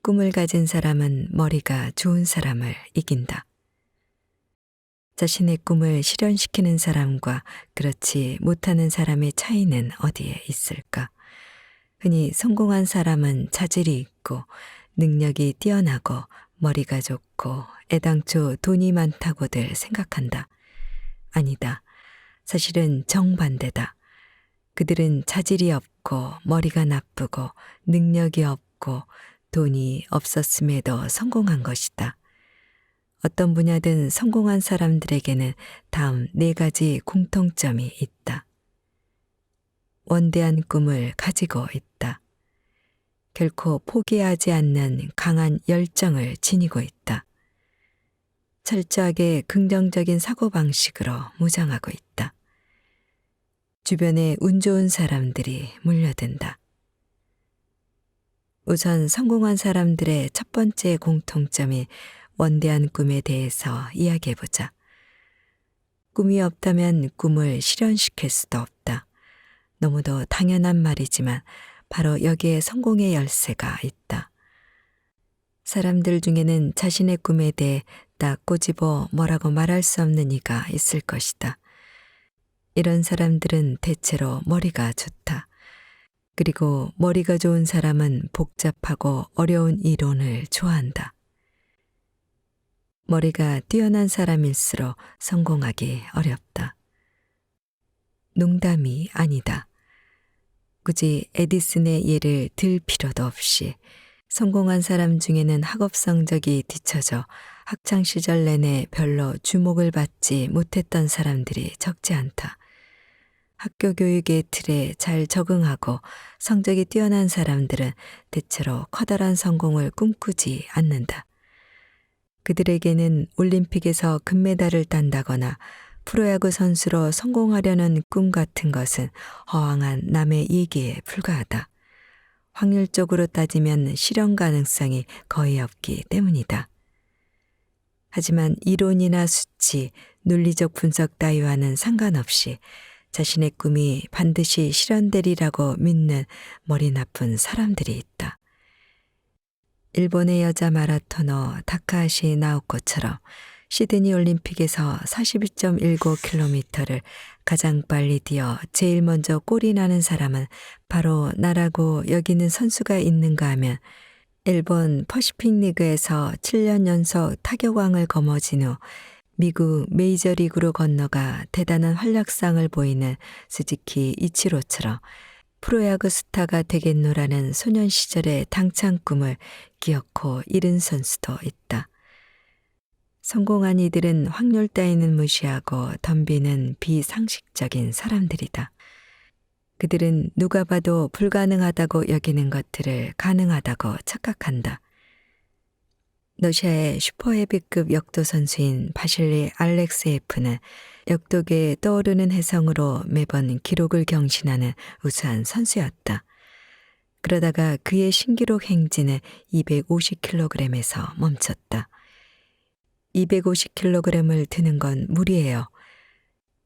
꿈을 가진 사람은 머리가 좋은 사람을 이긴다. 자신의 꿈을 실현시키는 사람과 그렇지 못하는 사람의 차이는 어디에 있을까? 흔히 성공한 사람은 자질이 있고 능력이 뛰어나고 머리가 좋고 애당초 돈이 많다고들 생각한다. 아니다. 사실은 정반대다. 그들은 자질이 없고 머리가 나쁘고 능력이 없고 돈이 없었음에도 성공한 것이다. 어떤 분야든 성공한 사람들에게는 다음 4가지 공통점이 있다. 원대한 꿈을 가지고 있다. 결코 포기하지 않는 강한 열정을 지니고 있다. 철저하게 긍정적인 사고방식으로 무장하고 있다. 주변에 운 좋은 사람들이 몰려든다. 우선 성공한 사람들의 첫 번째 공통점이 원대한 꿈에 대해서 이야기해보자. 꿈이 없다면 꿈을 실현시킬 수도 없다. 너무도 당연한 말이지만 바로 여기에 성공의 열쇠가 있다. 사람들 중에는 자신의 꿈에 대해 딱 꼬집어 뭐라고 말할 수 없는 이가 있을 것이다. 이런 사람들은 대체로 머리가 좋다. 그리고 머리가 좋은 사람은 복잡하고 어려운 이론을 좋아한다. 머리가 뛰어난 사람일수록 성공하기 어렵다. 농담이 아니다. 굳이 에디슨의 예를 들 필요도 없이 성공한 사람 중에는 학업 성적이 뒤처져 학창시절 내내 별로 주목을 받지 못했던 사람들이 적지 않다. 학교 교육의 틀에 잘 적응하고 성적이 뛰어난 사람들은 대체로 커다란 성공을 꿈꾸지 않는다. 그들에게는 올림픽에서 금메달을 딴다거나 프로야구 선수로 성공하려는 꿈 같은 것은 허황한 남의 얘기에 불과하다. 확률적으로 따지면 실현 가능성이 거의 없기 때문이다. 하지만 이론이나 수치, 논리적 분석 따위와는 상관없이 자신의 꿈이 반드시 실현되리라고 믿는 머리 나쁜 사람들이 있다. 일본의 여자 마라토너 다카하시 나오코처럼 시드니 올림픽에서 41.19km를 가장 빨리 뛰어 제일 먼저 골이 나는 사람은 바로 나라고 여기는 선수가 있는가 하면 일본 퍼시픽 리그에서 7년 연속 타격왕을 거머쥔 후 미국 메이저리그로 건너가 대단한 활약상을 보이는 스즈키 이치로처럼 프로야구 스타가 되겠노라는 소년 시절의 당찬 꿈을 기어코 잃은 선수도 있다. 성공한 이들은 확률 따위는 무시하고 덤비는 비상식적인 사람들이다. 그들은 누가 봐도 불가능하다고 여기는 것들을 가능하다고 착각한다. 러시아의 슈퍼헤비급 역도 선수인 바실리 알렉세예프는 역도계에 떠오르는 혜성으로 매번 기록을 경신하는 우수한 선수였다. 그러다가 그의 신기록 행진은 250kg에서 멈췄다. 250kg을 드는 건 무리예요.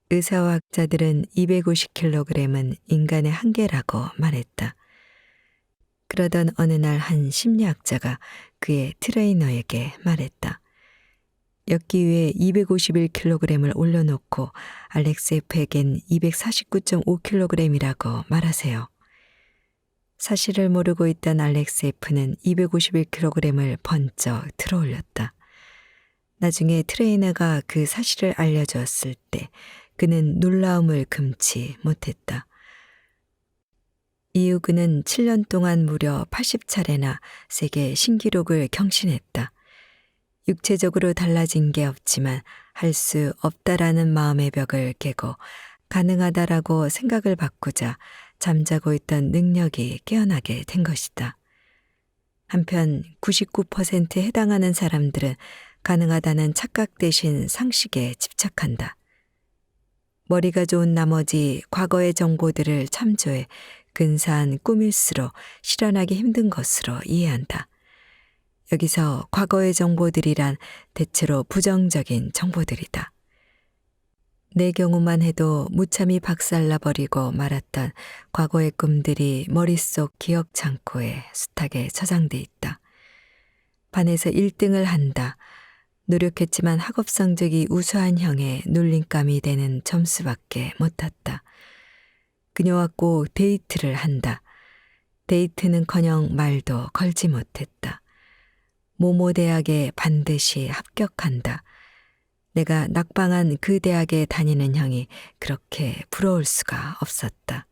의사와 학자들은 250kg은 인간의 한계라고 말했다. 그러던 어느 날 한 심리학자가 그의 트레이너에게 말했다. 엮기 위해 251kg을 올려놓고 알렉세프에겐 249.5kg이라고 말하세요. 사실을 모르고 있던 알렉세프는 251kg을 번쩍 들어올렸다. 나중에 트레이너가 그 사실을 알려주었을 때 그는 놀라움을 금치 못했다. 이후 그는 7년 동안 무려 80차례나 세계 신기록을 경신했다. 육체적으로 달라진 게 없지만 할 수 없다라는 마음의 벽을 깨고 가능하다라고 생각을 바꾸자 잠자고 있던 능력이 깨어나게 된 것이다. 한편 99%에 해당하는 사람들은 가능하다는 착각 대신 상식에 집착한다. 머리가 좋은 나머지 과거의 정보들을 참조해 근사한 꿈일수록 실현하기 힘든 것으로 이해한다. 여기서 과거의 정보들이란 대체로 부정적인 정보들이다. 내 경우만 해도 무참히 박살나버리고 말았던 과거의 꿈들이 머릿속 기억 창고에 숱하게 저장돼 있다. 반에서 1등을 한다. 노력했지만 학업 성적이 우수한 형의 놀림감이 되는 점수밖에 못 탔다. 그녀와 꼭 데이트를 한다. 데이트는커녕 말도 걸지 못했다. 모모 대학에 반드시 합격한다. 내가 낙방한 그 대학에 다니는 형이 그렇게 부러울 수가 없었다.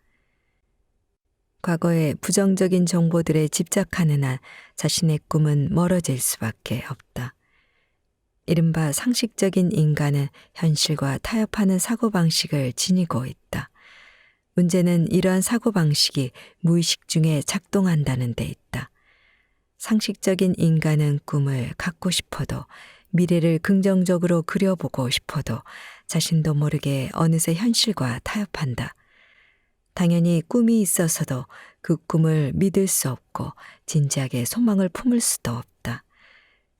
과거의 부정적인 정보들에 집착하는 한 자신의 꿈은 멀어질 수밖에 없다. 이른바 상식적인 인간은 현실과 타협하는 사고방식을 지니고 있다. 문제는 이러한 사고방식이 무의식 중에 작동한다는 데 있다. 상식적인 인간은 꿈을 갖고 싶어도 미래를 긍정적으로 그려보고 싶어도 자신도 모르게 어느새 현실과 타협한다. 당연히 꿈이 있어서도 그 꿈을 믿을 수 없고 진지하게 소망을 품을 수도 없다.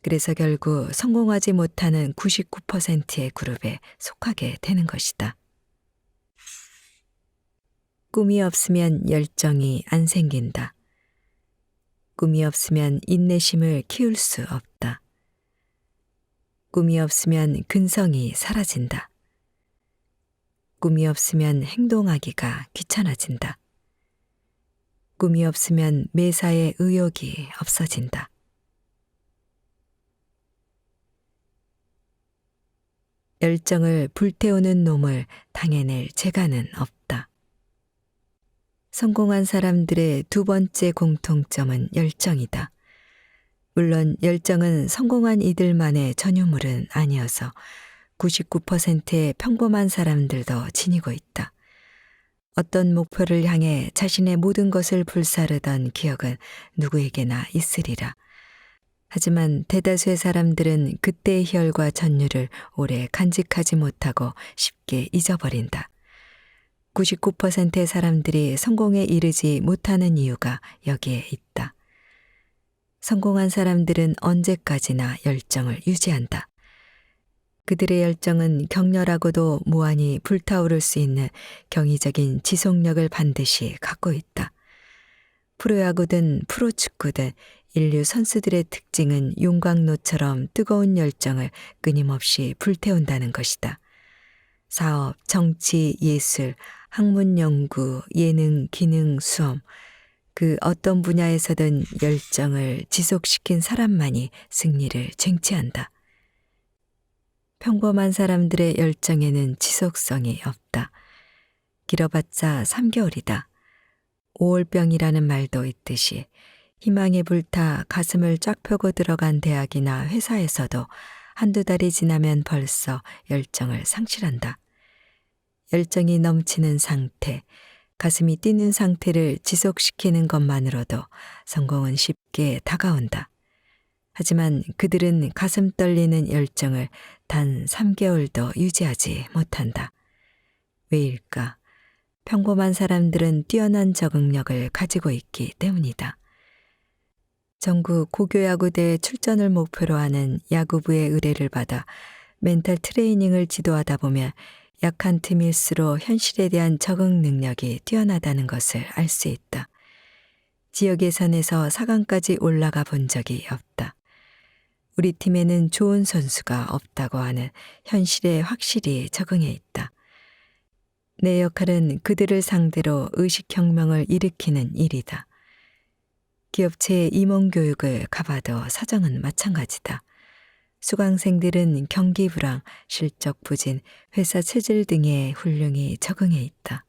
그래서 결국 성공하지 못하는 99%의 그룹에 속하게 되는 것이다. 꿈이 없으면 열정이 안 생긴다. 꿈이 없으면 인내심을 키울 수 없다. 꿈이 없으면 근성이 사라진다. 꿈이 없으면 행동하기가 귀찮아진다. 꿈이 없으면 매사에 의욕이 없어진다. 열정을 불태우는 놈을 당해낼 재간은 없다. 성공한 사람들의 두 번째 공통점은 열정이다. 물론 열정은 성공한 이들만의 전유물은 아니어서 99%의 평범한 사람들도 지니고 있다. 어떤 목표를 향해 자신의 모든 것을 불사르던 기억은 누구에게나 있으리라. 하지만 대다수의 사람들은 그때의 희열과 전율을 오래 간직하지 못하고 쉽게 잊어버린다. 99%의 사람들이 성공에 이르지 못하는 이유가 여기에 있다. 성공한 사람들은 언제까지나 열정을 유지한다. 그들의 열정은 격렬하고도 무한히 불타오를 수 있는 경이적인 지속력을 반드시 갖고 있다. 프로야구든 프로축구든 인류 선수들의 특징은 용광로처럼 뜨거운 열정을 끊임없이 불태운다는 것이다. 사업, 정치, 예술, 학문 연구, 예능, 기능, 수험, 그 어떤 분야에서든 열정을 지속시킨 사람만이 승리를 쟁취한다. 평범한 사람들의 열정에는 지속성이 없다. 길어봤자 3개월이다. 5월병이라는 말도 있듯이 희망에 불타 가슴을 쫙 펴고 들어간 대학이나 회사에서도 한두 달이 지나면 벌써 열정을 상실한다. 열정이 넘치는 상태, 가슴이 뛰는 상태를 지속시키는 것만으로도 성공은 쉽게 다가온다. 하지만 그들은 가슴 떨리는 열정을 단 3개월도 유지하지 못한다. 왜일까? 평범한 사람들은 뛰어난 적응력을 가지고 있기 때문이다. 전국 고교야구대회 출전을 목표로 하는 야구부의 의뢰를 받아 멘탈 트레이닝을 지도하다 보면 약한 틈일수록 현실에 대한 적응 능력이 뛰어나다는 것을 알 수 있다. 지역 예선에서 4강까지 올라가 본 적이 없다. 우리 팀에는 좋은 선수가 없다고 하는 현실에 확실히 적응해 있다. 내 역할은 그들을 상대로 의식혁명을 일으키는 일이다. 기업체의 임원교육을 가봐도 사정은 마찬가지다. 수강생들은 경기 불황, 실적 부진, 회사 체질 등에 훌륭히 적응해 있다.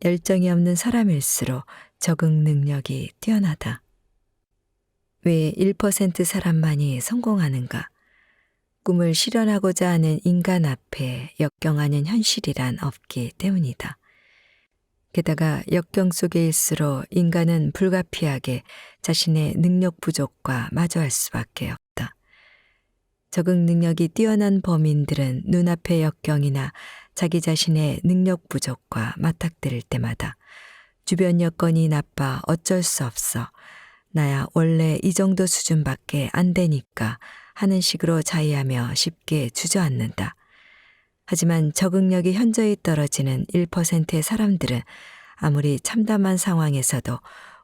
열정이 없는 사람일수록 적응 능력이 뛰어나다. 왜 1% 사람만이 성공하는가? 꿈을 실현하고자 하는 인간 앞에 역경하는 현실이란 없기 때문이다. 게다가 역경 속에일수록 인간은 불가피하게 자신의 능력 부족과 마주할 수밖에 없다. 적응 능력이 뛰어난 범인들은 눈앞의 역경이나 자기 자신의 능력 부족과 맞닥뜨릴 때마다 주변 여건이 나빠 어쩔 수 없어. 나야 원래 이 정도 수준밖에 안 되니까 하는 식으로 자의하며 쉽게 주저앉는다. 하지만 적응력이 현저히 떨어지는 1%의 사람들은 아무리 참담한 상황에서도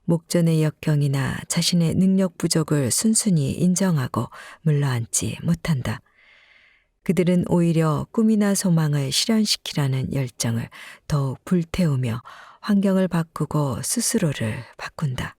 목전의 역경이나 자신의 능력 부족을 순순히 인정하고 물러앉지 못한다. 그들은 오히려 꿈이나 소망을 실현시키라는 열정을 더욱 불태우며 환경을 바꾸고 스스로를 바꾼다.